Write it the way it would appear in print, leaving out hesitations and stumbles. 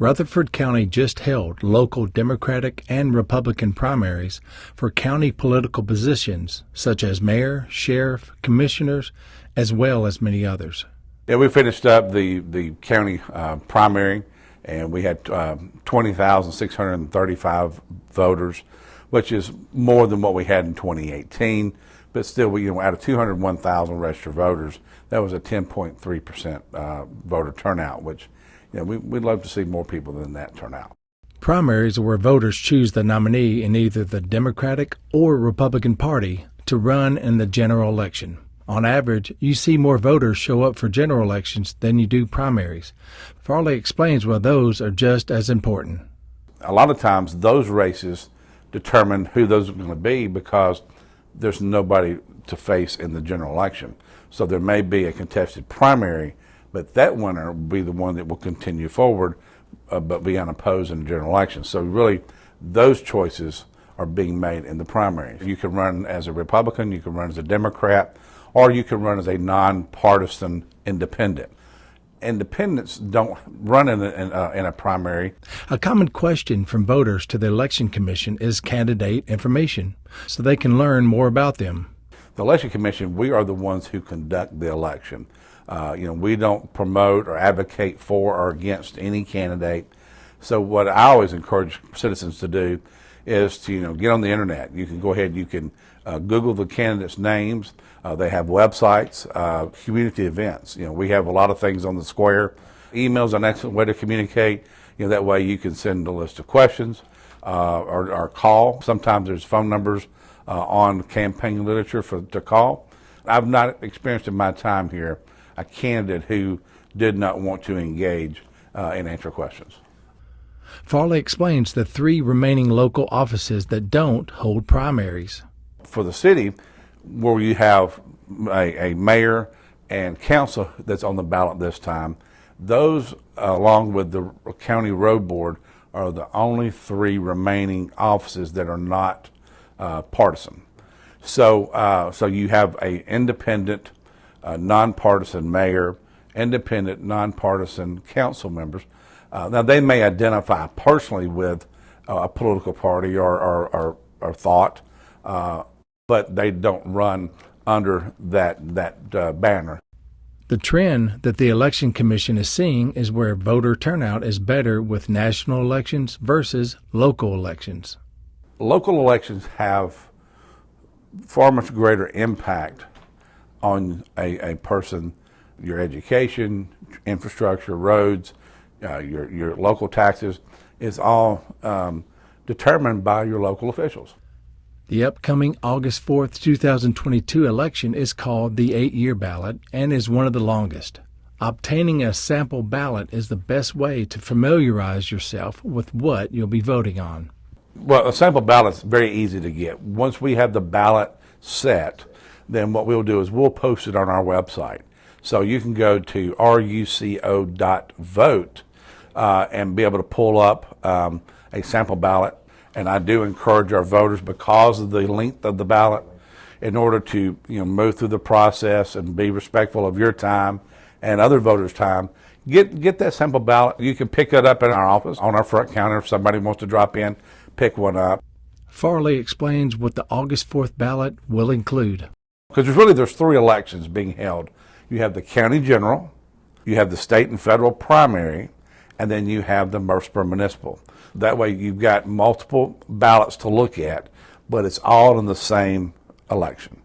Rutherford County just held local Democratic and Republican primaries for county political positions such as mayor, sheriff, commissioners, as well as many others. Yeah, we finished up the county primary, and we had 20,635 voters, which is more than what we had in 2018. But still, out of 201,000 registered voters, that was a 10.3% voter turnout, which we'd love to see more people than that turn out. Primaries are where voters choose the nominee in either the Democratic or Republican Party to run in the general election. On average, you see more voters show up for general elections than you do primaries. Farley explains why those are just as important. A lot of times, those races determine who those are going to be because there's nobody to face in the general election. So there may be a contested primary, but that winner will be the one that will continue forward, but be unopposed in the general election. So really, those choices are being made in the primary. You can run as a Republican, you can run as a Democrat, or you can run as a nonpartisan independent. Independents don't run in a primary. A common question from voters to the Election Commission is candidate information, so they can learn more about them. The Election Commission, we are the ones who conduct the election. We don't promote or advocate for or against any candidate. So what I always encourage citizens to do is to get on the internet. You can go ahead, you can Google the candidates' names. They have websites, community events. We have a lot of things on the square. Email's an excellent way to communicate. That way you can send a list of questions or call. Sometimes there's phone numbers on campaign literature to call. I've not experienced in my time here a candidate who did not want to engage and answer questions. Farley explains the 3 remaining local offices that don't hold primaries. For the city, where you have a mayor and council that's on the ballot this time, those, along with the county road board, are the only 3 remaining offices that are not partisan. So you have an independent, nonpartisan mayor, independent, nonpartisan council members. Now, they may identify personally with a political party or thought, but they don't run under that banner. The trend that the Election Commission is seeing is where voter turnout is better with national elections versus local elections. Local elections have far much greater impact on a person, your education, infrastructure, roads, your local taxes is all determined by your local officials. The upcoming August 4th, 2022 election is called the 8-year ballot and is one of the longest. Obtaining a sample ballot is the best way to familiarize yourself with what you'll be voting on. Well, a sample ballot is very easy to get. Once we have the ballot set, then what we'll do is we'll post it on our website. So you can go to ruco.vote and be able to pull up a sample ballot. And I do encourage our voters, because of the length of the ballot, in order to move through the process and be respectful of your time and other voters' time, get that sample ballot. You can pick it up in our office on our front counter if somebody wants to drop in, pick one up. Farley explains what the August 4th ballot will include. Because there's 3 elections being held. You have the county general, you have the state and federal primary, and then you have the Murfreesboro municipal. That way you've got multiple ballots to look at, but it's all in the same election.